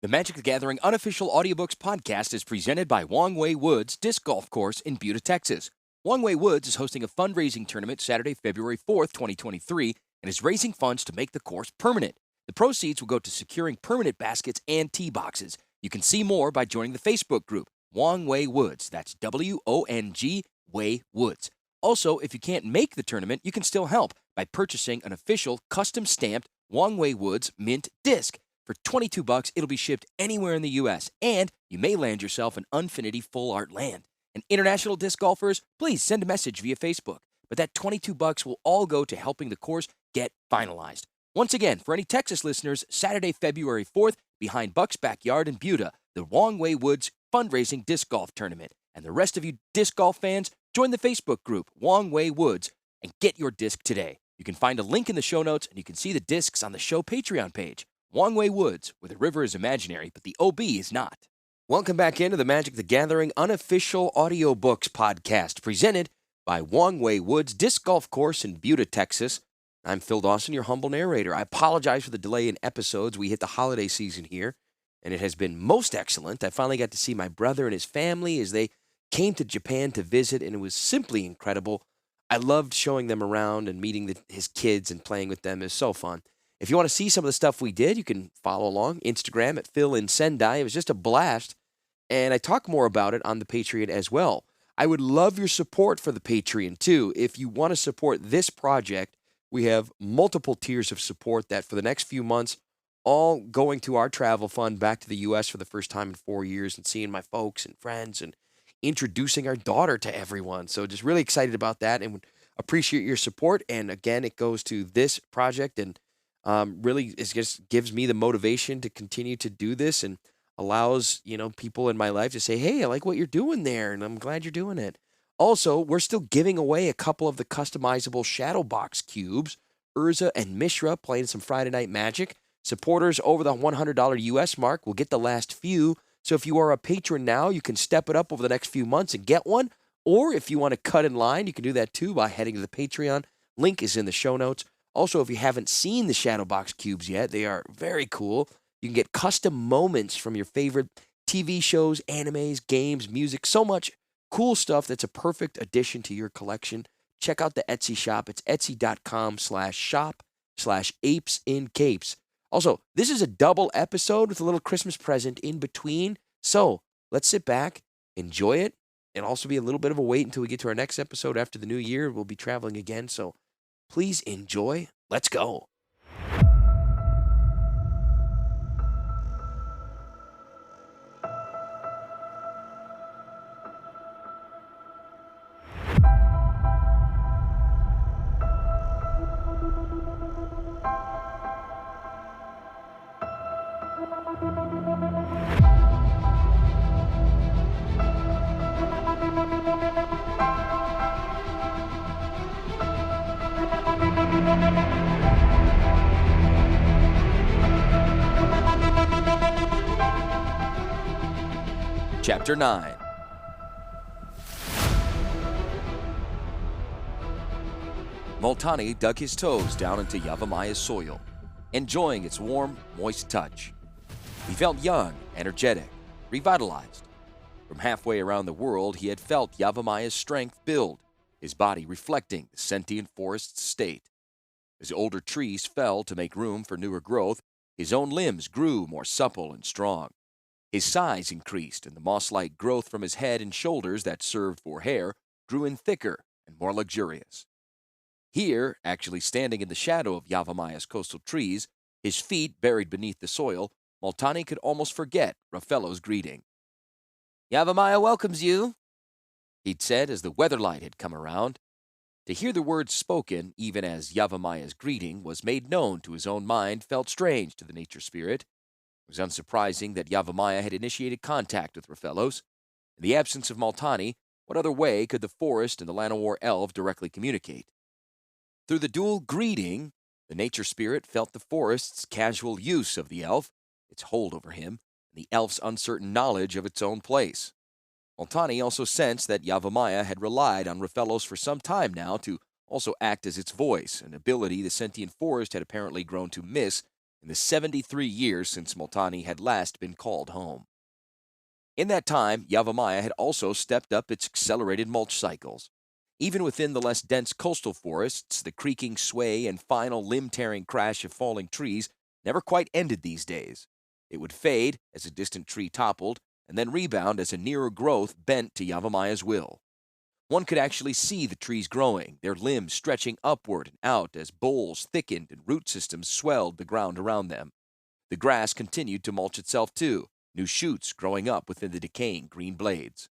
The Magic the Gathering unofficial audiobooks podcast is presented by Wong Woods Disc Golf Course in Buda, Texas. Wong Woods is hosting a fundraising tournament Saturday, February 4th, 2023, and is raising funds to make the course permanent. The proceeds will go to securing permanent baskets and tee boxes. You can see more by joining the Facebook group, Wong Woods. That's W-O-N-G Way Woods. Also, if you can't make the tournament, you can still help by purchasing an official, custom-stamped Wong Woods mint disc. For $22, it'll be shipped anywhere in the U.S., and you may land yourself an Unfinity Full Art Land. And international disc golfers, please send a message via Facebook. But that $22 will all go to helping the course get finalized. Once again, for any Texas listeners, Saturday, February 4th, behind Buck's Backyard in Buda, the Wong Woods fundraising disc golf tournament. And the rest of you disc golf fans, join the Facebook group, Wong Woods, and get your disc today. You can find a link in the show notes, and you can see the discs on the show Patreon page. Wong Woods, where the river is imaginary, but the OB is not. Welcome back into the Magic the Gathering unofficial audiobooks podcast, presented by Wong Woods Disc Golf Course in Buda, Texas. I'm Phil Dawson, your humble narrator. I apologize for the delay in episodes. We hit the holiday season here, and it has been most excellent. I finally got to see my brother and his family as they came to Japan to visit, and it was simply incredible. I loved showing them around and meeting his kids and playing with them. It was so fun. If you want to see some of the stuff we did, you can follow along. Instagram at Phil in Sendai. It was just a blast, and I talk more about it on the Patreon as well. I would love your support for the Patreon, too. If you want to support this project, we have multiple tiers of support that for the next few months, all going to our travel fund back to the U.S. for the first time in 4 years and seeing my folks and friends and introducing our daughter to everyone. So just really excited about that and would appreciate your support. And again, it goes to this project and really it just gives me the motivation to continue to do this and allows, people in my life to say, hey, I like what you're doing there, and I'm glad you're doing it. Also, we're still giving away a couple of the customizable Shadow Box cubes. Urza and Mishra playing some Friday Night Magic. Supporters over the $100 US mark will get the last few. So if you are a patron now, you can step it up over the next few months and get one. Or if you want to cut in line, you can do that too by heading to the Patreon. Link is in the show notes. Also, if you haven't seen the Shadow Box cubes yet, they are very cool. You can get custom moments from your favorite TV shows, animes, games, music, so much cool stuff that's a perfect addition to your collection. Check out the Etsy shop. It's etsy.com/shop/apesincapes. Also, this is a double episode with a little Christmas present in between. So let's sit back, enjoy it, and also be a little bit of a wait until we get to our next episode after the new year. We'll be traveling again, so please enjoy. Let's go. Chapter 9. Multani dug his toes down into Yawgmoth's soil, enjoying its warm, moist touch. He felt young, energetic, revitalized. From halfway around the world, he had felt Yawgmoth's strength build, his body reflecting the sentient forest's state. As older trees fell to make room for newer growth, his own limbs grew more supple and strong. His size increased, and the moss-like growth from his head and shoulders that served for hair grew in thicker and more luxurious. Here, actually standing in the shadow of Yawgmoth's coastal trees, his feet buried beneath the soil, Multani could almost forget Raffello's greeting. "Yawgmoth welcomes you," he'd said as the weatherlight had come around. To hear the words spoken, even as Yawgmoth's greeting was made known to his own mind, felt strange to the nature spirit. It was unsurprising that Yawgmoth had initiated contact with Raffellos. In the absence of Multani, what other way could the forest and the Llanowar elf directly communicate? Through the dual greeting, the nature spirit felt the forest's casual use of the elf, its hold over him, and the elf's uncertain knowledge of its own place. Multani also sensed that Yawgmoth had relied on Raffellos for some time now to also act as its voice, an ability the sentient forest had apparently grown to miss in the 73 years since Multani had last been called home. In that time, Yawgmoth had also stepped up its accelerated mulch cycles. Even within the less dense coastal forests, the creaking sway and final limb-tearing crash of falling trees never quite ended these days. It would fade as a distant tree toppled, and then rebound as a nearer growth bent to Yawgmoth's will. One could actually see the trees growing, their limbs stretching upward and out as boles thickened and root systems swelled the ground around them. The grass continued to mulch itself too, new shoots growing up within the decaying green blades.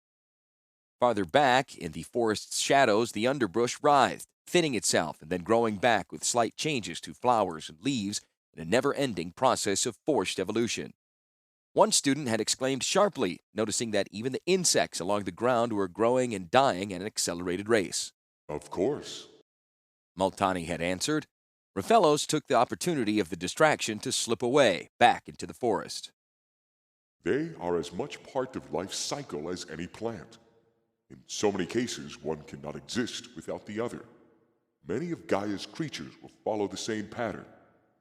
Farther back, in the forest's shadows, the underbrush writhed, thinning itself and then growing back with slight changes to flowers and leaves in a never-ending process of forced evolution. One student had exclaimed sharply, noticing that even the insects along the ground were growing and dying at an accelerated race. Of course. Multani had answered. Rofellos took the opportunity of the distraction to slip away, back into the forest. They are as much part of life's cycle as any plant. In so many cases, one cannot exist without the other. Many of Gaia's creatures will follow the same pattern,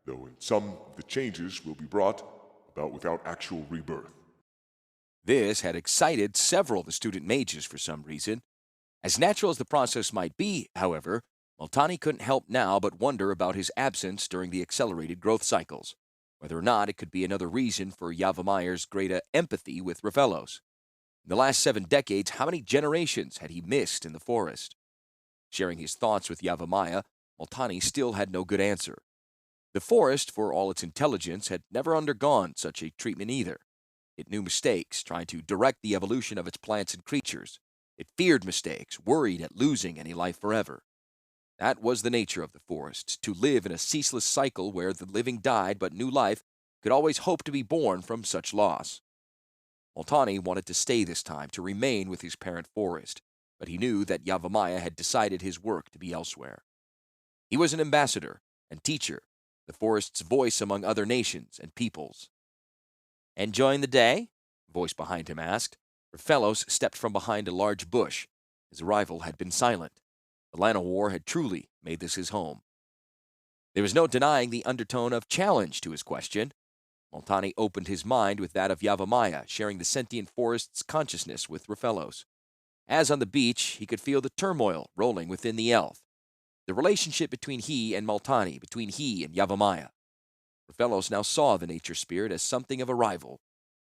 though in some the changes will be brought about without actual rebirth. This had excited several of the student mages for some reason. As natural as the process might be, however, Multani couldn't help now but wonder about his absence during the accelerated growth cycles, whether or not it could be another reason for Yawgmoth's greater empathy with Rofellos. In the last 7 decades, how many generations had he missed in the forest? Sharing his thoughts with Yawgmoth, Multani still had no good answer. The forest, for all its intelligence, had never undergone such a treatment either. It knew mistakes, trying to direct the evolution of its plants and creatures. It feared mistakes, worried at losing any life forever. That was the nature of the forest, to live in a ceaseless cycle where the living died but new life could always hope to be born from such loss. Multani wanted to stay this time, to remain with his parent forest, but he knew that Yawgmoth had decided his work to be elsewhere. He was an ambassador and teacher, the forest's voice among other nations and peoples. "Enjoying the day?" a voice behind him asked. Rofellos stepped from behind a large bush. His rival had been silent. The Llanowar had truly made this his home. There was no denying the undertone of challenge to his question. Multani opened his mind with that of Yawgmoth, sharing the sentient forest's consciousness with Rofellos. As on the beach, he could feel the turmoil rolling within the elf. The relationship between he and Multani, between he and Yawgmoth. Rofellos now saw the nature spirit as something of a rival.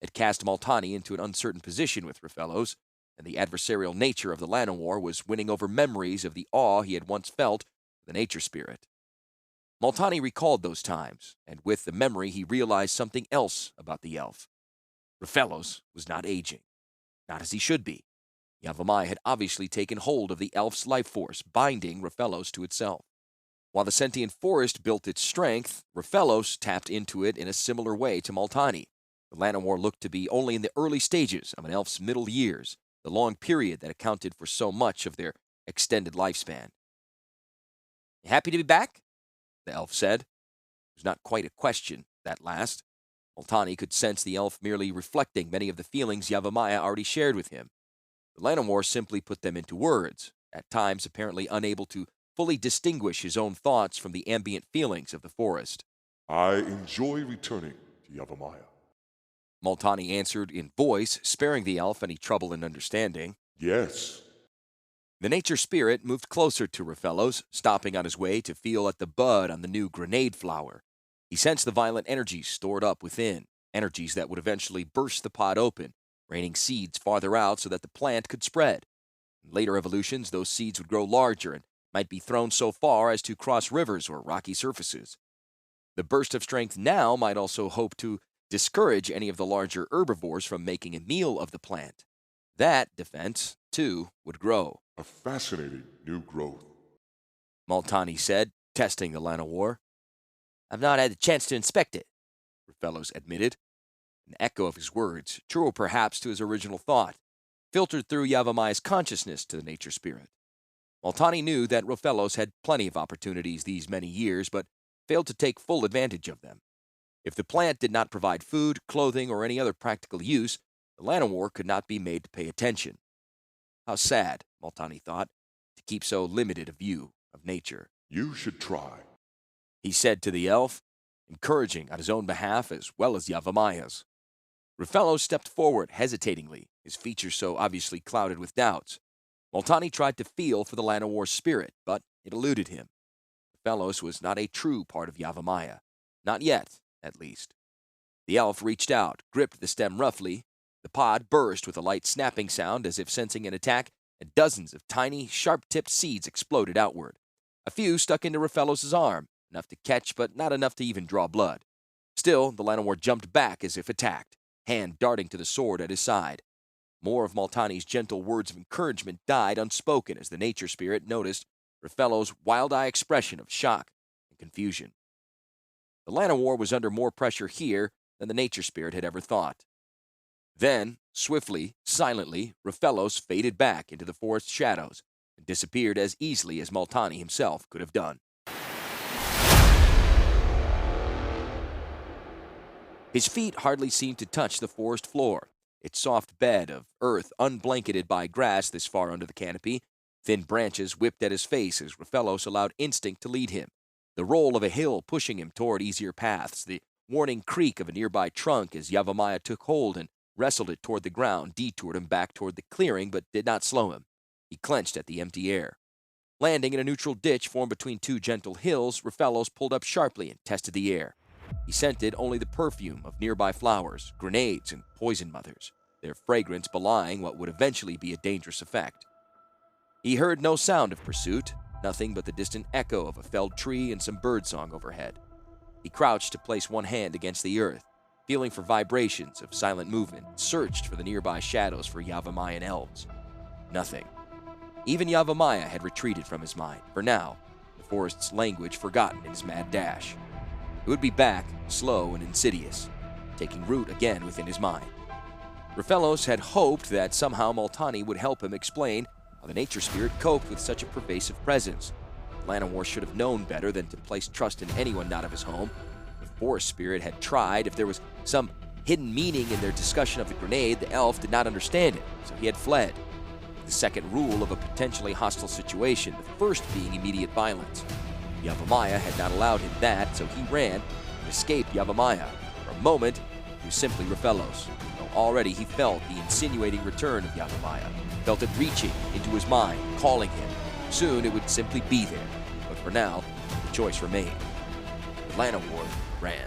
It cast Multani into an uncertain position with Rofellos, and the adversarial nature of the Llanowar was winning over memories of the awe he had once felt for the nature spirit. Multani recalled those times, and with the memory he realized something else about the elf. Rofellos was not aging, not as he should be. Yawgmoth had obviously taken hold of the elf's life force, binding Rofellos to itself. While the sentient forest built its strength, Rofellos tapped into it in a similar way to Multani. The Llanowar looked to be only in the early stages of an elf's middle years, the long period that accounted for so much of their extended lifespan. "You happy to be back?" the elf said. It was not quite a question, that last. Multani could sense the elf merely reflecting many of the feelings Yawgmoth already shared with him. The Llanowar simply put them into words, at times apparently unable to fully distinguish his own thoughts from the ambient feelings of the forest. I enjoy returning to Yawgmoth. Multani answered in voice, sparing the elf any trouble in understanding. Yes. The nature spirit moved closer to Rofellos, stopping on his way to feel at the bud on the new grenade flower. He sensed the violent energies stored up within, energies that would eventually burst the pod open, raining seeds farther out so that the plant could spread. In later evolutions, those seeds would grow larger and might be thrown so far as to cross rivers or rocky surfaces. The burst of strength now might also hope to discourage any of the larger herbivores from making a meal of the plant. That defense, too, would grow. A fascinating new growth. Multani said, testing the Llanowar. "I've not had the chance to inspect it," Rofellos admitted. An echo of his words, truer perhaps to his original thought, filtered through Yawgmoth's consciousness to the nature spirit. Multani knew that Rofellos had plenty of opportunities these many years, but failed to take full advantage of them. If the plant did not provide food, clothing, or any other practical use, the Llanowar could not be made to pay attention. How sad, Multani thought, to keep so limited a view of nature. You should try, He said to the elf. encouraging on his own behalf as well as Yawgmoth's. Rafellos stepped forward hesitatingly, his features so obviously clouded with doubts. Multani tried to feel for the Llanowar's spirit, but it eluded him. Rafellos was not a true part of Yawgmoth. Not yet, at least. The elf reached out, gripped the stem roughly. The pod burst with a light snapping sound as if sensing an attack, and dozens of tiny, sharp-tipped seeds exploded outward. A few stuck into Rafellos' arm, enough to catch but not enough to even draw blood. Still, the Llanowar jumped back as if attacked, hand darting to the sword at his side. More of Multani's gentle words of encouragement died unspoken as the nature spirit noticed Rafellos' wild-eye expression of shock and confusion. The Llanowar was under more pressure here than the nature spirit had ever thought. Then, swiftly, silently, Rafellos faded back into the forest shadows and disappeared as easily as Multani himself could have done. His feet hardly seemed to touch the forest floor, its soft bed of earth unblanketed by grass this far under the canopy. Thin branches whipped at his face as Rafellos allowed instinct to lead him. The roll of a hill pushing him toward easier paths, the warning creak of a nearby trunk as Yawgmoth took hold and wrestled it toward the ground, detoured him back toward the clearing, but did not slow him. He clenched at the empty air. Landing in a neutral ditch formed between two gentle hills, Rafellos pulled up sharply and tested the air. He scented only the perfume of nearby flowers, grenades, and poison mothers, their fragrance belying what would eventually be a dangerous effect. He heard no sound of pursuit, nothing but the distant echo of a felled tree and some birdsong overhead. He crouched to place one hand against the earth, feeling for vibrations of silent movement, searched for the nearby shadows for Yawgmoth elves. Nothing. Even Yawgmoth had retreated from his mind, for now, the forest's language forgotten in his mad dash. It would be back, slow and insidious, taking root again within his mind. Rafellos had hoped that somehow Multani would help him explain how the nature spirit coped with such a pervasive presence. Llanowar should have known better than to place trust in anyone not of his home. The forest spirit had tried. If there was some hidden meaning in their discussion of the grenade, the elf did not understand it, so he had fled. The second rule of a potentially hostile situation, the first being immediate violence. Yawgmoth had not allowed him that, so he ran and escaped Yawgmoth. For a moment, he was simply Rafellos, though already he felt the insinuating return of Yawgmoth, felt it reaching into his mind, calling him. Soon it would simply be there, but for now, the choice remained. The Llanowar ran.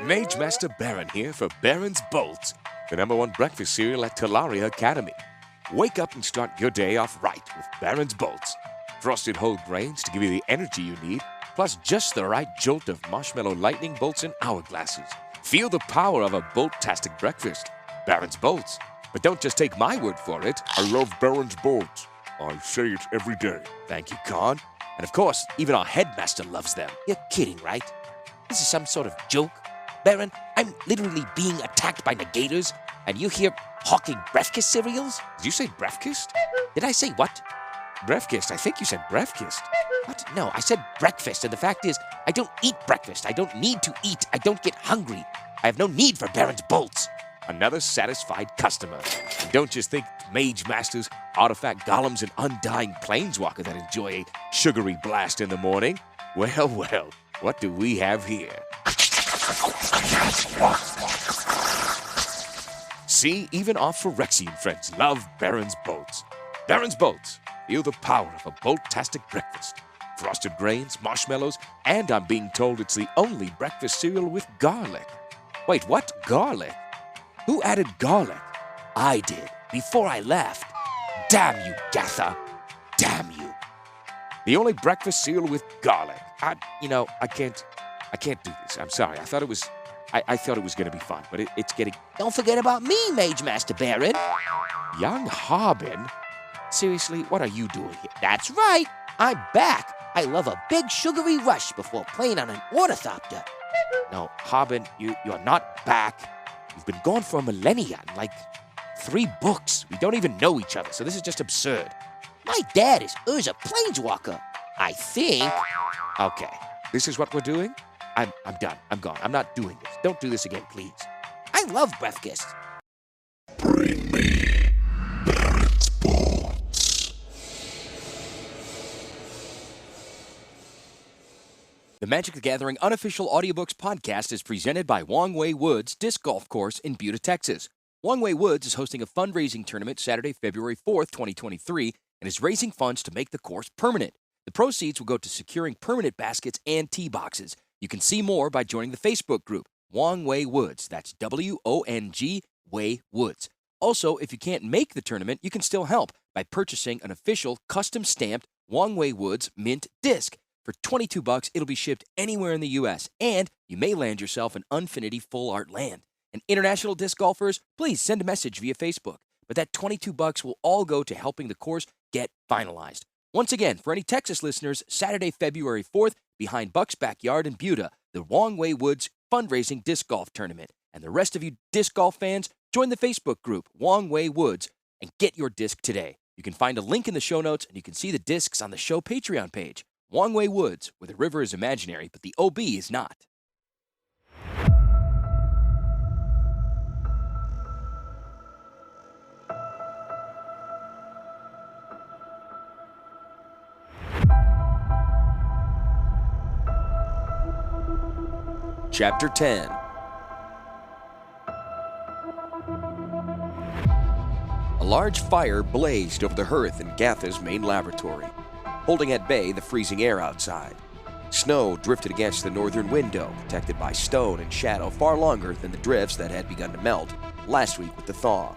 Mage Master Baron here for Baron's Bolts, the #1 breakfast cereal at Tolaria Academy. Wake up and start your day off right with Baron's Bolts. Frosted whole grains to give you the energy you need, plus just the right jolt of marshmallow lightning bolts and hourglasses. Feel the power of a bolt-tastic breakfast. Baron's Bolts. But don't just take my word for it. I love Baron's Bolts. I say it every day. Thank you, Khan. And of course, even our headmaster loves them. You're kidding, right? This is some sort of joke? Baron, I'm literally being attacked by negators, and you here hawking Brefkist cereals? Did you say Brefkist? Did I say what? Brefkist. I think you said Brefkist. What? No, I said breakfast, and the fact is, I don't eat breakfast. I don't need to eat. I don't get hungry. I have no need for Baron's Bolts. another satisfied customer. And don't just think mage masters, artifact golems, and undying planeswalker that enjoy a sugary blast in the morning. Well, well, what do we have here? See, even our Phyrexian friends love Baron's Bolts. Baron's Bolts, feel the power of a bolt-tastic breakfast. Frosted grains, marshmallows, and I'm being told it's the only breakfast cereal with garlic. Wait, what? Garlic? Who added garlic? I did, before I left. Damn you, Gatha. Damn you. The only breakfast cereal with garlic. I can't do this. I'm sorry. I thought it was going to be fun, but it's getting... Don't forget about me, Mage Master Baron. Young Harbin? Seriously, what are you doing here? That's right, I'm back. I love a big sugary rush before playing on an ornithopter. No, Harbin, you're not back. You've been gone for a millennia, like 3 books. We don't even know each other, so this is just absurd. My dad is Urza Planeswalker, I think. Okay, this is what we're doing? I'm done. I'm gone. I'm not doing this. Don't do this again, please. I love breakfast. Bring me Baron's Bolts. The Magic the Gathering Unofficial Audiobooks podcast is presented by Wong Woods Disc Golf Course in Buda, Texas. Wong Woods is hosting a fundraising tournament Saturday, February 4th, 2023, and is raising funds to make the course permanent. The proceeds will go to securing permanent baskets and tee boxes. You can see more by joining the Facebook group, Wong Woods. That's W-O-N-G, Way Woods. Also, if you can't make the tournament, you can still help by purchasing an official, custom-stamped Wong Woods mint disc. For $22, it'll be shipped anywhere in the U.S., and you may land yourself an Unfinity Full Art Land. And international disc golfers, please send a message via Facebook. But that $22 will all go to helping the course get finalized. Once again, for any Texas listeners, Saturday, February 4th, behind Buck's Backyard in Buda, the Wong Woods fundraising disc golf tournament. And the rest of you disc golf fans, join the Facebook group, Wong Woods, and get your disc today. You can find a link in the show notes, and you can see the discs on the show Patreon page. Wong Woods, where the river is imaginary, but the OB is not. Chapter 10. A large fire blazed over the hearth in Gatha's main laboratory, holding at bay the freezing air outside. Snow drifted against the northern window, protected by stone and shadow far longer than the drifts that had begun to melt last week with the thaw.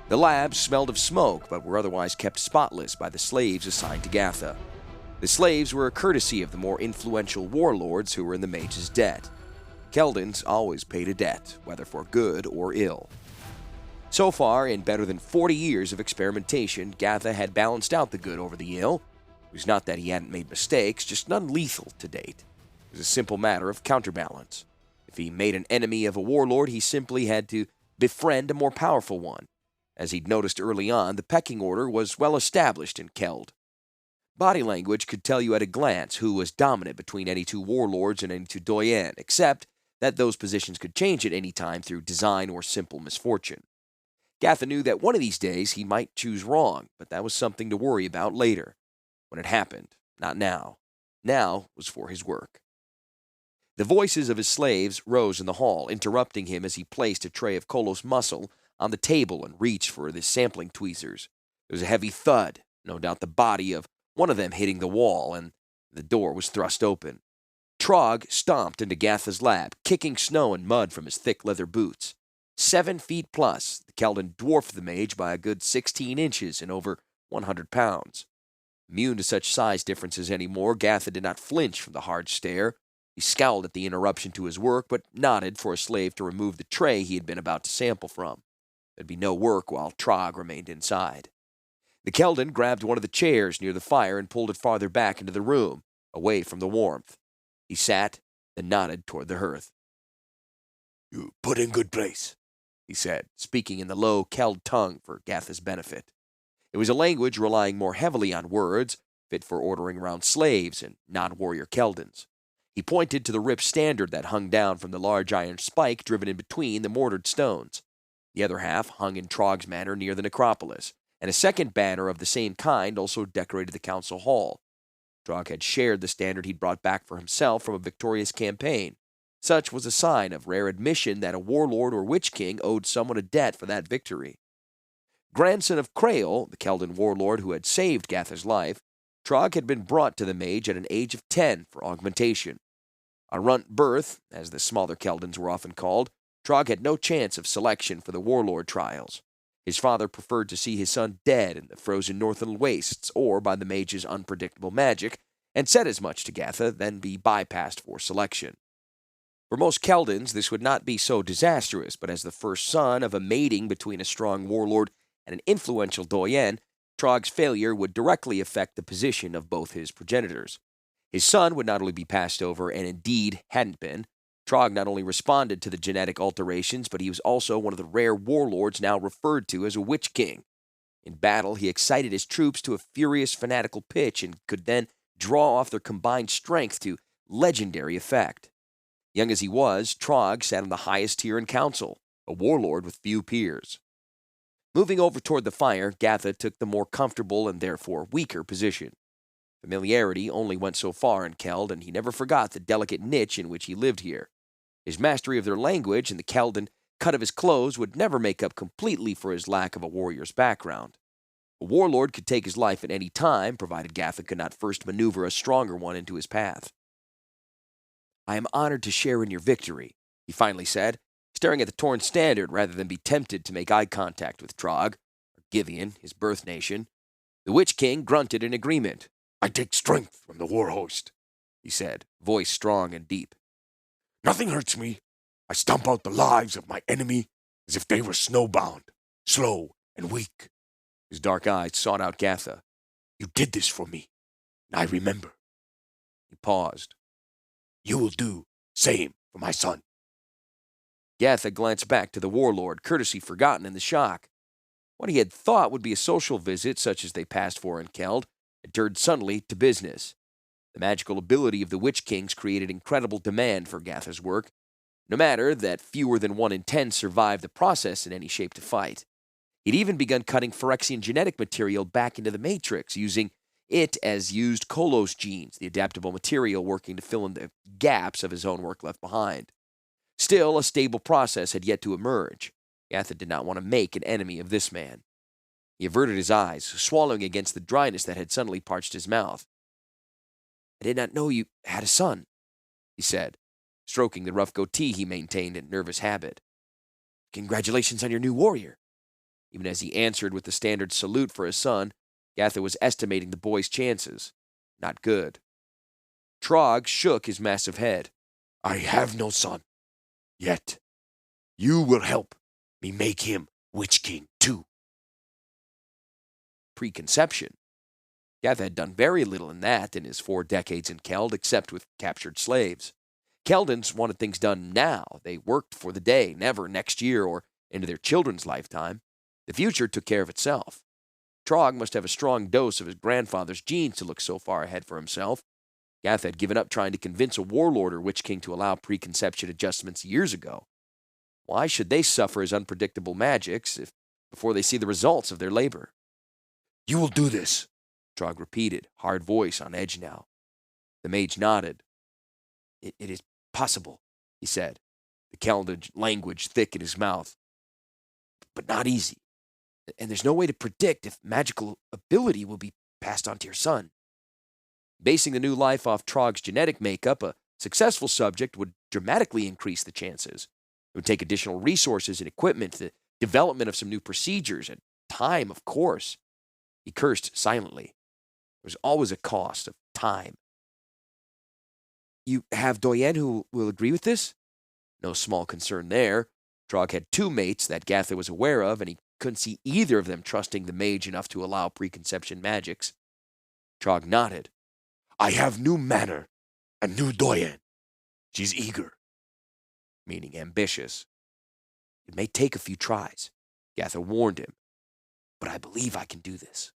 The labs smelled of smoke, but were otherwise kept spotless by the slaves assigned to Gatha. The slaves were a courtesy of the more influential warlords who were in the mage's debt. Keldons always paid a debt, whether for good or ill. So far, in better than 40 years of experimentation, Gatha had balanced out the good over the ill. It was not that he hadn't made mistakes, just none lethal to date. It was a simple matter of counterbalance. If he made an enemy of a warlord, he simply had to befriend a more powerful one. As he'd noticed early on, the pecking order was well established in Keld. Body language could tell you at a glance who was dominant between any 2 warlords and any 2 doyen, except that those positions could change at any time through design or simple misfortune. Gatha knew that one of these days he might choose wrong, but that was something to worry about later. When it happened, not now. Now was for his work. The voices of his slaves rose in the hall, interrupting him as he placed a tray of Kolos muscle on the table and reached for the sampling tweezers. There was a heavy thud, no doubt the body of one of them hitting the wall, and the door was thrust open. Trog stomped into Gatha's lab, kicking snow and mud from his thick leather boots. 7 feet plus, the Keldon dwarfed the mage by a good 16 inches and over 100 pounds. Immune to such size differences anymore, Gatha did not flinch from the hard stare. He scowled at the interruption to his work, but nodded for a slave to remove the tray he had been about to sample from. There'd be no work while Trog remained inside. The Keldon grabbed one of the chairs near the fire and pulled it farther back into the room, away from the warmth. He sat, then nodded toward the hearth. "You put in good place," he said, speaking in the low Keld tongue for Gatha's benefit. It was a language relying more heavily on words, fit for ordering around slaves and non-warrior Keldons. He pointed to the ripped standard that hung down from the large iron spike driven in between the mortared stones. The other half hung in Trog's manor near the necropolis, and a second banner of the same kind also decorated the council hall. Trog had shared the standard he'd brought back for himself from a victorious campaign. Such was a sign of rare admission that a warlord or witch king owed someone a debt for that victory. Grandson of Krael, the Keldon warlord who had saved Gatha's life, Trog had been brought to the mage at an age of 10 for augmentation. A runt birth, as the smaller Keldons were often called, Trog had no chance of selection for the warlord trials. His father preferred to see his son dead in the frozen northern wastes or by the mage's unpredictable magic, and said as much to Gatha, then be bypassed for selection. For most Keldons, this would not be so disastrous, but as the first son of a mating between a strong warlord and an influential doyen, Trog's failure would directly affect the position of both his progenitors. His son would not only be passed over, and indeed hadn't been. Trog not only responded to the genetic alterations, but he was also one of the rare warlords now referred to as a Witch King. In battle, he excited his troops to a furious fanatical pitch and could then draw off their combined strength to legendary effect. Young as he was, Trog sat on the highest tier in council, a warlord with few peers. Moving over toward the fire, Gatha took the more comfortable and therefore weaker position. Familiarity only went so far in Keld, and he never forgot the delicate niche in which he lived here. His mastery of their language and the Keldon cut of his clothes would never make up completely for his lack of a warrior's background. A warlord could take his life at any time, provided Gatha could not first maneuver a stronger one into his path. "I am honored to share in your victory," he finally said, staring at the torn standard rather than be tempted to make eye contact with Trog, or Givian, his birth nation. The Witch King grunted in agreement. "I take strength from the war host," he said, voice strong and deep. "Nothing hurts me. I stomp out the lives of my enemy as if they were snowbound, slow, and weak." His dark eyes sought out Gatha. "You did this for me, and I remember." He paused. "You will do same for my son." Gatha glanced back to the warlord, courtesy forgotten in the shock. What he had thought would be a social visit, such as they passed for in Keld, had turned suddenly to business. The magical ability of the Witch Kings created incredible demand for Gatha's work, no matter that fewer than 1 in 10 survived the process in any shape to fight. He'd even begun cutting Phyrexian genetic material back into the Matrix, using it as used Kolos genes, the adaptable material working to fill in the gaps of his own work left behind. Still, a stable process had yet to emerge. Gatha did not want to make an enemy of this man. He averted his eyes, swallowing against the dryness that had suddenly parched his mouth. "I did not know you had a son," he said, stroking the rough goatee he maintained in nervous habit. "Congratulations on your new warrior." Even as he answered with the standard salute for his son, Gatha was estimating the boy's chances. Not good. Trog shook his massive head. "I have no son. Yet. You will help me make him Witch King too." Preconception. Gatha had done very little in that in his 4 decades in Keld, except with captured slaves. Keldons wanted things done now. They worked for the day, never next year or into their children's lifetime. The future took care of itself. Trog must have a strong dose of his grandfather's genes to look so far ahead for himself. Gatha had given up trying to convince a warlord or Witch King to allow preconception adjustments years ago. Why should they suffer his unpredictable magics before they see the results of their labor? "You will do this," Trog repeated, hard voice on edge now. The mage nodded. It is possible," he said, the Keldon language thick in his mouth. "But not easy. And there's no way to predict if magical ability will be passed on to your son." Basing the new life off Trog's genetic makeup, a successful subject would dramatically increase the chances. It would take additional resources and equipment, the development of some new procedures, and time, of course. He cursed silently. There was always a cost of time. "You have Doyen who will agree with this?" No small concern there. Trog had 2 mates that Gatha was aware of, and he couldn't see either of them trusting the mage enough to allow preconception magics. Trog nodded. "I have new manner and new Doyen. She's eager." Meaning ambitious. "It may take a few tries," Gatha warned him. "But I believe I can do this."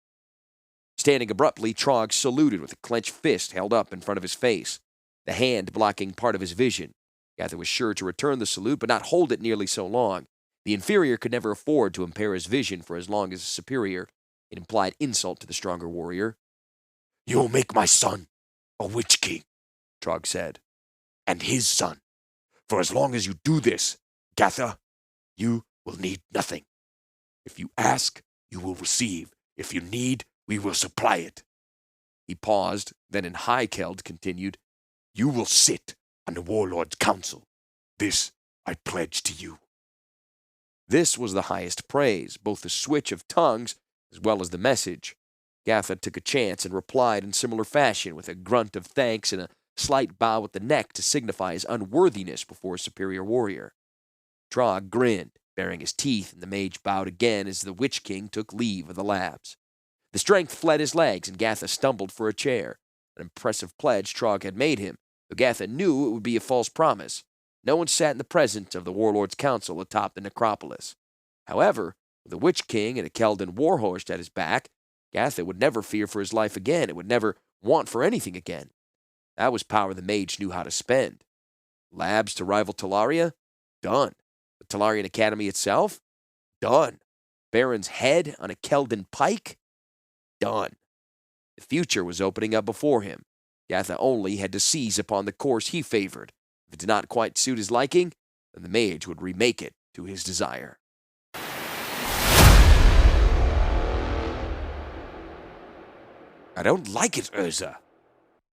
Standing abruptly, Trog saluted with a clenched fist held up in front of his face, the hand blocking part of his vision. Gatha was sure to return the salute, but not hold it nearly so long. The inferior could never afford to impair his vision for as long as his superior. It implied insult to the stronger warrior. You'll make my son a Witch King, Trog said. and his son. For as long as you do this, Gatha, you will need nothing. If you ask, you will receive. If you need, we will supply it. He paused, then in High Keld continued, You will sit on the Warlord's Council. This I pledge to you. This was the highest praise, both the switch of tongues as well as the message. Gatha took a chance and replied in similar fashion with a grunt of thanks and a slight bow with the neck to signify his unworthiness before a superior warrior. Trog grinned, baring his teeth, and the mage bowed again as the Witch King took leave of the labs. The strength fled his legs, and Gatha stumbled for a chair, an impressive pledge Trog had made him, though Gatha knew it would be a false promise. No one sat in the presence of the Warlord's Council atop the necropolis. However, with a Witch King and a Keldan warhorse at his back, Gatha would never fear for his life again. It would never want for anything again. That was power the mage knew how to spend. Labs to rival Tolaria? Done. The Tolarian Academy itself? Done. Baron's head on a Keldan pike? Done. The future was opening up before him. Gatha only had to seize upon the course he favored. If it did not quite suit his liking, then the mage would remake it to his desire. I don't like it, Urza.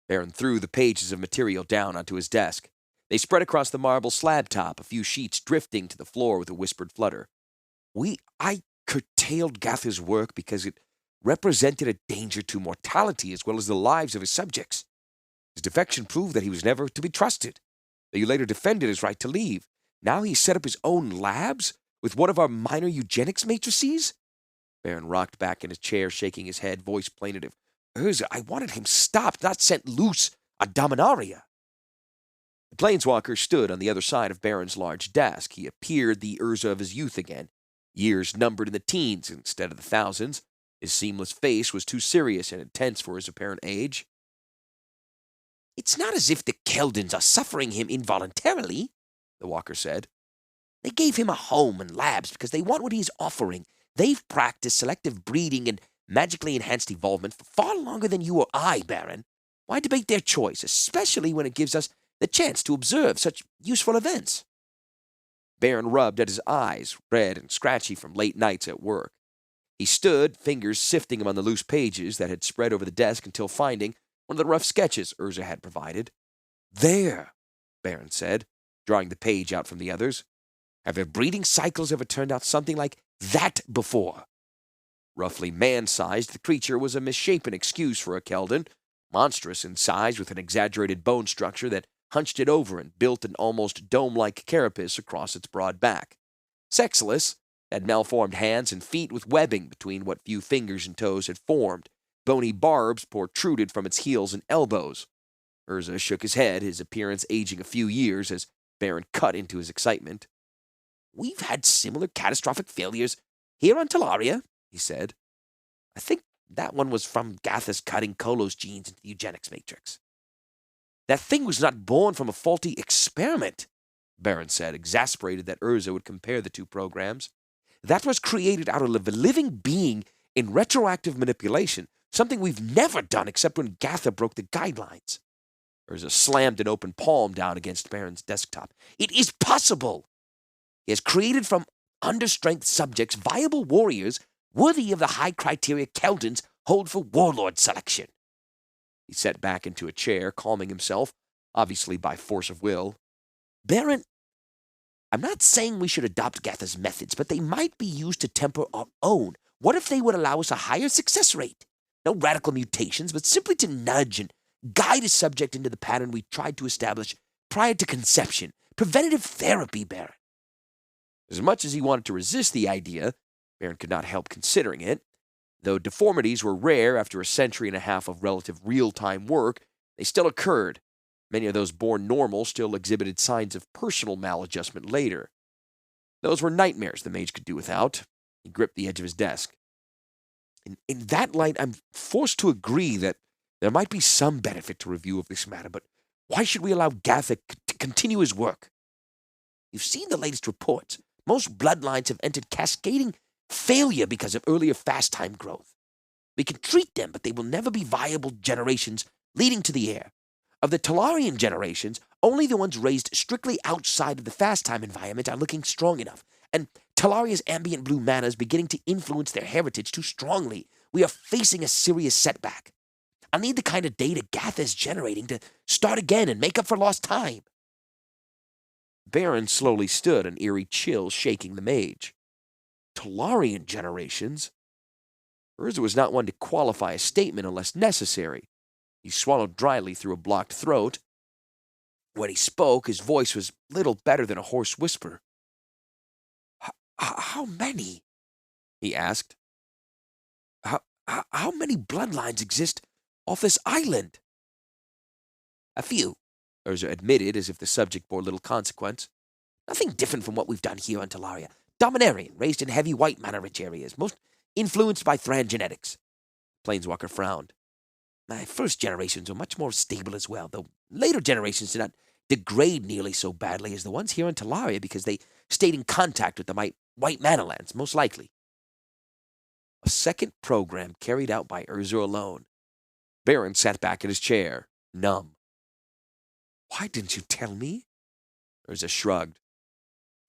Baron threw the pages of material down onto his desk. They spread across the marble slab top, a few sheets drifting to the floor with a whispered flutter. I curtailed Gatha's work because it represented a danger to mortality as well as the lives of his subjects. His defection proved that he was never to be trusted. Though you later defended his right to leave. Now he's set up his own labs with one of our minor eugenics matrices? Baron rocked back in his chair, shaking his head, voice plaintive. Urza, I wanted him stopped, not sent loose on Dominaria. The planeswalker stood on the other side of Baron's large desk. He appeared the Urza of his youth again, years numbered in the teens instead of the thousands. His seamless face was too serious and intense for his apparent age. It's not as if the Keldans are suffering him involuntarily, the walker said. They gave him a home and labs because they want what he's offering. They've practiced selective breeding and magically enhanced evolvement for far longer than you or I, Baron. Why debate their choice, especially when it gives us the chance to observe such useful events? Baron rubbed at his eyes, red and scratchy from late nights at work. He stood, fingers sifting among the loose pages that had spread over the desk until finding one of the rough sketches Urza had provided. There, Baron said, drawing the page out from the others. Have their breeding cycles ever turned out something like that before? Roughly man-sized, the creature was a misshapen excuse for a Keldan, monstrous in size with an exaggerated bone structure that hunched it over and built an almost dome-like carapace across its broad back. Sexless, had malformed hands and feet with webbing between what few fingers and toes had formed. Bony barbs protruded from its heels and elbows. Urza shook his head, his appearance aging a few years as Baron cut into his excitement. We've had similar catastrophic failures here on Tolaria, he said. I think that one was from Gatha's cutting Kolo's genes into the eugenics matrix. That thing was not born from a faulty experiment, Baron said, exasperated that Urza would compare the two programs. That was created out of a living being in retroactive manipulation, something we've never done except when Gatha broke the guidelines. Urza slammed an open palm down against Baron's desktop. It is possible. He has created from understrength subjects viable warriors worthy of the high criteria Keldans hold for warlord selection. He sat back into a chair, calming himself, obviously by force of will. Baron, I'm not saying we should adopt Gatha's methods, but they might be used to temper our own. What if they would allow us a higher success rate? No radical mutations, but simply to nudge and guide a subject into the pattern we tried to establish prior to conception. Preventative therapy, Baron. As much as he wanted to resist the idea, Baron could not help considering it. Though deformities were rare after a century and a half of relative real-time work, they still occurred. Many of those born normal still exhibited signs of personal maladjustment later. Those were nightmares the mage could do without. He gripped the edge of his desk. In that light, I'm forced to agree that there might be some benefit to review of this matter, but why should we allow Gatha to continue his work? You've seen the latest reports. Most bloodlines have entered cascading failure because of earlier fast time growth. We can treat them, but they will never be viable generations leading to the heir. Of the Tolarian generations, only the ones raised strictly outside of the fast time environment are looking strong enough, and Tolaria's ambient blue mana is beginning to influence their heritage too strongly. We are facing a serious setback. I need the kind of data Gath is generating to start again and make up for lost time. Baron slowly stood, an eerie chill shaking the mage. Tolarian generations? Urza was not one to qualify a statement unless necessary. He swallowed dryly through a blocked throat. When he spoke, his voice was little better than a hoarse whisper. How many? He asked. How many bloodlines exist off this island? A few, Urza admitted, as if the subject bore little consequence. Nothing different from what we've done here on Tolaria. Dominarian, raised in heavy white mana-rich areas, most influenced by Thran genetics. Planeswalker frowned. My first generations were much more stable as well, though later generations did not degrade nearly so badly as the ones here on Tolaria because they stayed in contact with the white mana lands, most likely. A second program carried out by Urza alone. Baron sat back in his chair, numb. Why didn't you tell me? Urza shrugged.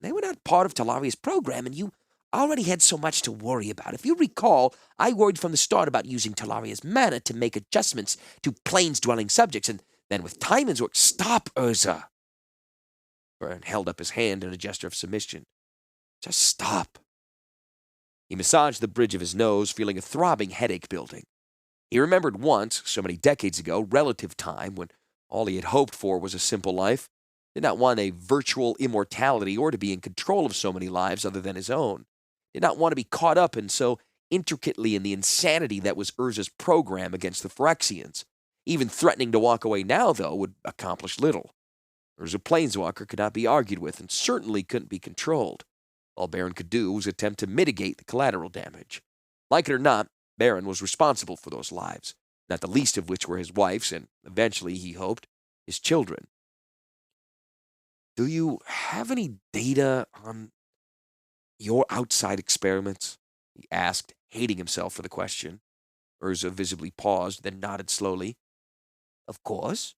They were not part of Tolaria's program, and you already had so much to worry about. If you recall, I worried from the start about using Tolaria's mana to make adjustments to plains-dwelling subjects, and then with Timon's work... Stop, Urza! Baron held up his hand in a gesture of submission. Just stop. He massaged the bridge of his nose, feeling a throbbing headache building. He remembered once, so many decades ago, relative time, when all he had hoped for was a simple life. Did not want a virtual immortality or to be in control of so many lives other than his own. Did not want to be caught up in so intricately in the insanity that was Urza's program against the Phyrexians. Even threatening to walk away now, though, would accomplish little. Urza Planeswalker could not be argued with and certainly couldn't be controlled. All Baron could do was attempt to mitigate the collateral damage. Like it or not, Baron was responsible for those lives, not the least of which were his wife's and, eventually, he hoped, his children. Do you have any data on your outside experiments? He asked, hating himself for the question. Urza visibly paused, then nodded slowly. Of course.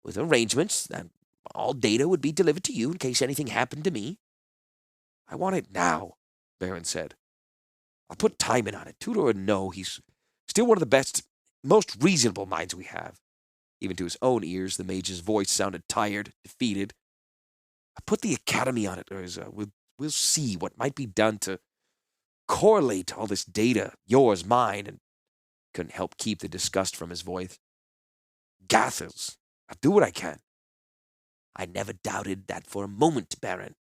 With arrangements that all data would be delivered to you in case anything happened to me. I want it now, Baron said. I'll put Timon on it. Tudor would know he's still one of the best, most reasonable minds we have. Even to his own ears, the mage's voice sounded tired, defeated. I'll put the Academy on it, Urza. We'll see what might be done to correlate all this data, yours, mine, and couldn't help keep the disgust from his voice. Gathers. I'll do what I can. I never doubted that for a moment, Baron.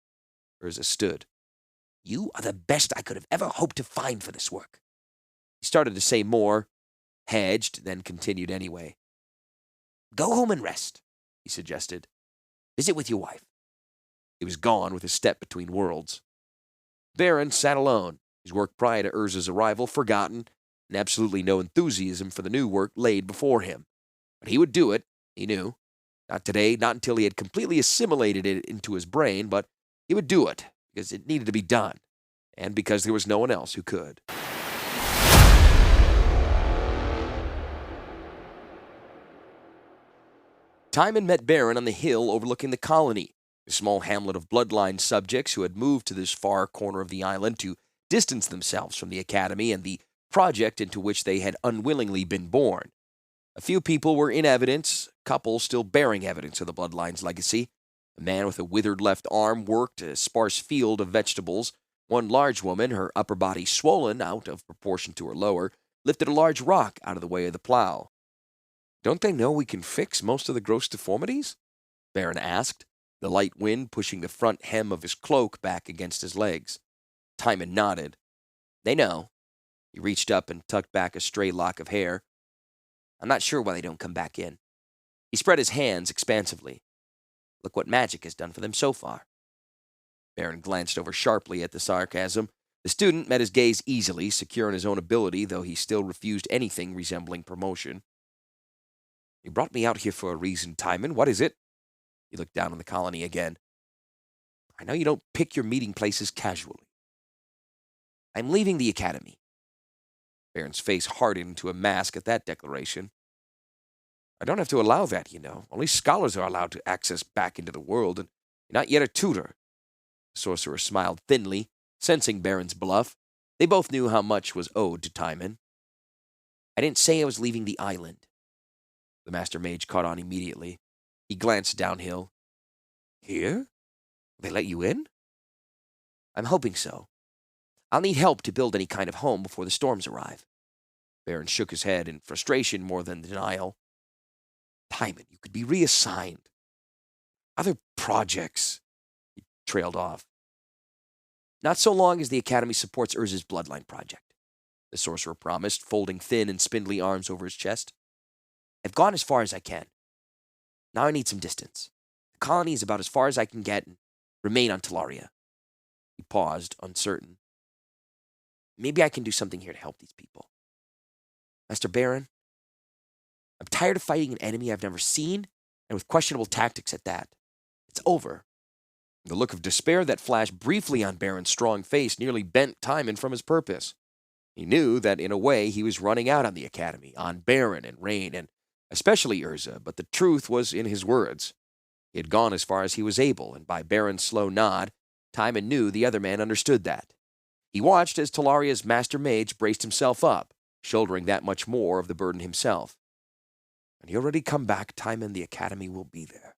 Urza stood. You are the best I could have ever hoped to find for this work. He started to say more, hedged, then continued anyway. Go home and rest, he suggested. Visit with your wife. He was gone with a step between worlds. Baron sat alone, his work prior to Urza's arrival forgotten, and absolutely no enthusiasm for the new work laid before him. But he would do it, he knew. Not today, not until he had completely assimilated it into his brain, but he would do it because it needed to be done, and because there was no one else who could. Timon met Baron on the hill overlooking the colony, a small hamlet of bloodline subjects who had moved to this far corner of the island to distance themselves from the Academy and the project into which they had unwillingly been born. A few people were in evidence, a couple still bearing evidence of the Bloodlines' legacy. A man with a withered left arm worked a sparse field of vegetables. One large woman, her upper body swollen out of proportion to her lower, lifted a large rock out of the way of the plow. Don't they know we can fix most of the gross deformities? Baron asked, the light wind pushing the front hem of his cloak back against his legs. Timon nodded. They know. He reached up and tucked back a stray lock of hair. I'm not sure why they don't come back in. He spread his hands expansively. Look what magic has done for them so far. Baron glanced over sharply at the sarcasm. The student met his gaze easily, secure in his own ability, though he still refused anything resembling promotion. You brought me out here for a reason, Timon. What is it? He looked down on the colony again. I know you don't pick your meeting places casually. I'm leaving the academy. Baron's face hardened into a mask at that declaration. I don't have to allow that, you know. Only scholars are allowed to access back into the world, and you're not yet a tutor. The sorcerer smiled thinly, sensing Baron's bluff. They both knew how much was owed to Timon. I didn't say I was leaving the island. The Master Mage caught on immediately. He glanced downhill. Here? They let you in? I'm hoping so. I'll need help to build any kind of home before the storms arrive. Baron shook his head in frustration more than denial. Timon, you could be reassigned. Other projects. He trailed off. Not so long as the Academy supports Urza's Bloodline project, the sorcerer promised, folding thin and spindly arms over his chest. I've gone as far as I can. Now I need some distance. The colony is about as far as I can get and remain on Tolaria. He paused, uncertain. Maybe I can do something here to help these people. Master Baron, I'm tired of fighting an enemy I've never seen, and with questionable tactics at that. It's over. The look of despair that flashed briefly on Baron's strong face nearly bent Timon from his purpose. He knew that, in a way, he was running out on the Academy, on Baron and Rain, and especially Urza, but the truth was in his words. He had gone as far as he was able, and by Baron's slow nod, Timon knew the other man understood that. He watched as Tolaria's Master Mage braced himself up, shouldering that much more of the burden himself. When you're ready to come back, Timon, the Academy will be there.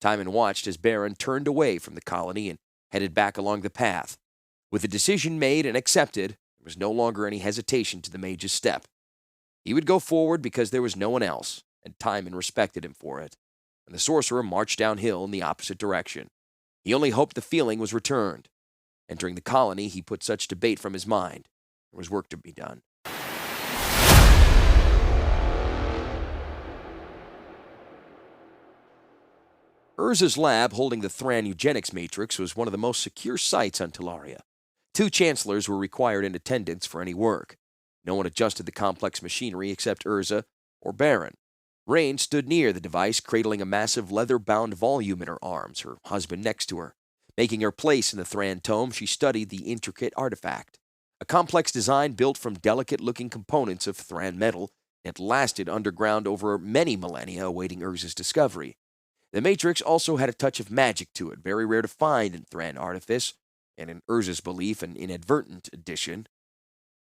Timon watched as Baron turned away from the colony and headed back along the path. With the decision made and accepted, there was no longer any hesitation to the mage's step. He would go forward because there was no one else, and Timon respected him for it. And the sorcerer marched downhill in the opposite direction. He only hoped the feeling was returned. Entering the colony, he put such debate from his mind. There was work to be done. Urza's lab holding the Thran eugenics matrix was one of the most secure sites on Tolaria. 2 chancellors were required in attendance for any work. No one adjusted the complex machinery except Urza or Baron. Rain stood near the device, cradling a massive leather-bound volume in her arms, her husband next to her. Making her place in the Thran tome, she studied the intricate artifact. A complex design built from delicate-looking components of Thran metal, it lasted underground over many millennia awaiting Urza's discovery. The matrix also had a touch of magic to it, very rare to find in Thran artifice, and in Urza's belief, an inadvertent addition.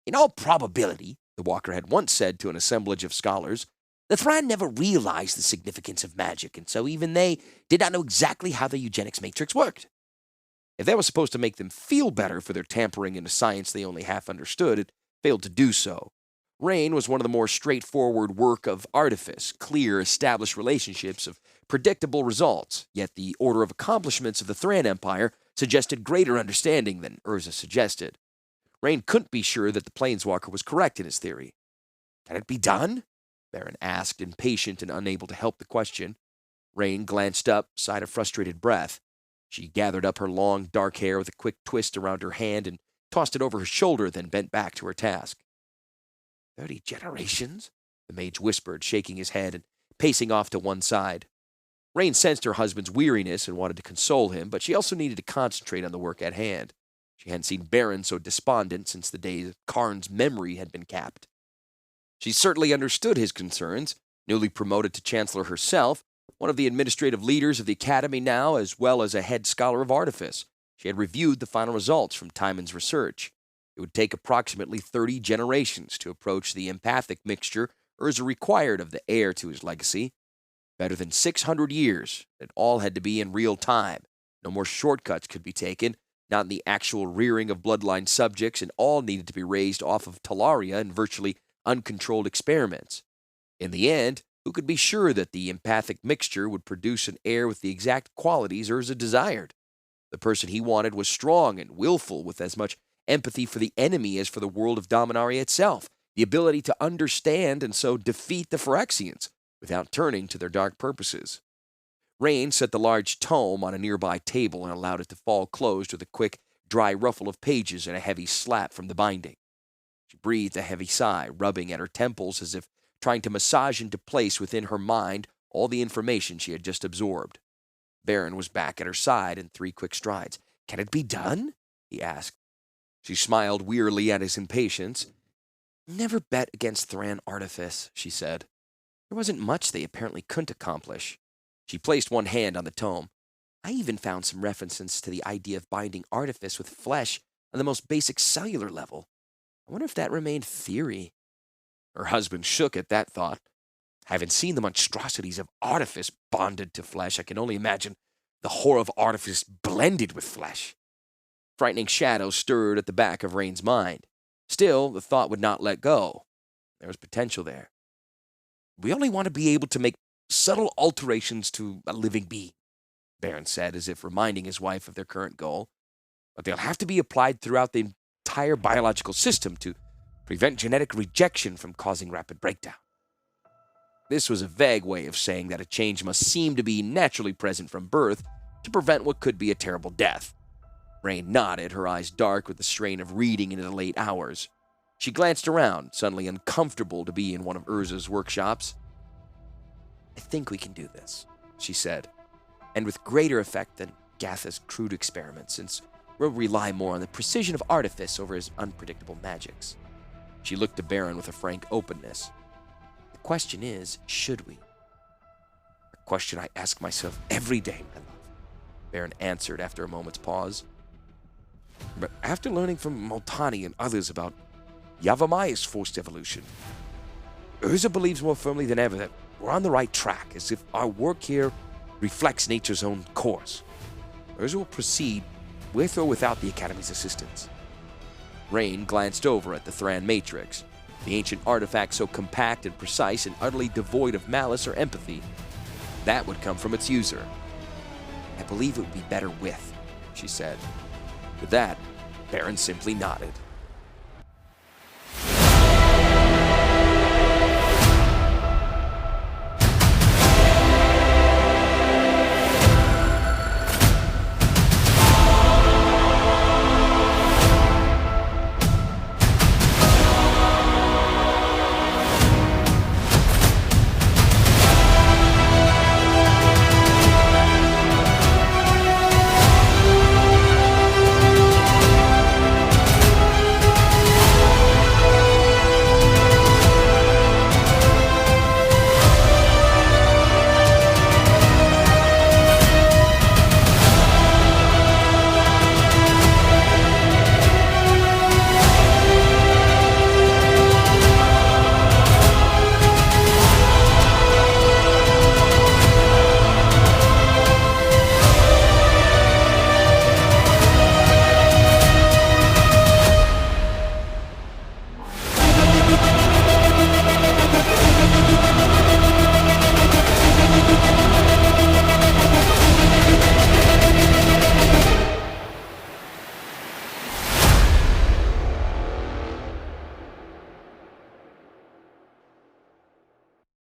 In all probability, the Walker had once said to an assemblage of scholars, the Thran never realized the significance of magic, and so even they did not know exactly how the eugenics matrix worked. If that was supposed to make them feel better for their tampering in a science they only half understood, it failed to do so. Rain was one of the more straightforward work of artifice, clear, established relationships of predictable results, yet the order of accomplishments of the Thran Empire suggested greater understanding than Urza suggested. Rain couldn't be sure that the Planeswalker was correct in his theory. Can it be done? Baron asked, impatient and unable to help the question. Rain glanced up, sighed a frustrated breath. She gathered up her long, dark hair with a quick twist around her hand and tossed it over her shoulder, then bent back to her task. 30 generations? The mage whispered, shaking his head and pacing off to one side. Rain sensed her husband's weariness and wanted to console him, but she also needed to concentrate on the work at hand. She hadn't seen Baron so despondent since the day Karn's memory had been capped. She certainly understood his concerns. Newly promoted to Chancellor herself, one of the administrative leaders of the Academy now, as well as a head scholar of artifice, she had reviewed the final results from Timon's research. It would take approximately 30 generations to approach the empathic mixture Urza required of the heir to his legacy. Better than 600 years. It all had to be in real time. No more shortcuts could be taken, not in the actual rearing of bloodline subjects, and all needed to be raised off of Tolaria in virtually uncontrolled experiments. In the end, who could be sure that the empathic mixture would produce an heir with the exact qualities Urza desired? The person he wanted was strong and willful, with as much empathy for the enemy as for the world of Dominaria itself, the ability to understand and so defeat the Phyrexians without turning to their dark purposes. Rain set the large tome on a nearby table and allowed it to fall closed with a quick, dry ruffle of pages and a heavy slap from the binding. She breathed a heavy sigh, rubbing at her temples as if trying to massage into place within her mind all the information she had just absorbed. Baron was back at her side in 3 quick strides. "Can it be done?" he asked. She smiled wearily at his impatience. "Never bet against Thran Artifice," she said. There wasn't much they apparently couldn't accomplish. She placed one hand on the tome. "I even found some references to the idea of binding Artifice with flesh on the most basic cellular level. I wonder if that remained theory." Her husband shook at that thought. "Having seen the monstrosities of Artifice bonded to flesh, I can only imagine the horror of Artifice blended with flesh." Frightening shadows stirred at the back of Rain's mind. Still, the thought would not let go. There was potential there. "We only want to be able to make subtle alterations to a living being," Baron said, as if reminding his wife of their current goal. "But they'll have to be applied throughout the entire biological system to prevent genetic rejection from causing rapid breakdown." This was a vague way of saying that a change must seem to be naturally present from birth to prevent what could be a terrible death. Rain nodded, her eyes dark with the strain of reading into the late hours. She glanced around, suddenly uncomfortable to be in one of Urza's workshops. "I think we can do this," she said, "and with greater effect than Gatha's crude experiments, since we'll rely more on the precision of Artifice over his unpredictable magics." She looked to Baron with a frank openness. "The question is, should we?" "A question I ask myself every day, my love," Baron answered after a moment's pause. "But after learning from Moltani and others about Yawgmoth's forced evolution, Urza believes more firmly than ever that we're on the right track, as if our work here reflects nature's own course. Urza will proceed with or without the Academy's assistance." Rain glanced over at the Thran Matrix, the ancient artifact so compact and precise and utterly devoid of malice or empathy. That would come from its user. "I believe it would be better with," she said. With that, Baron simply nodded.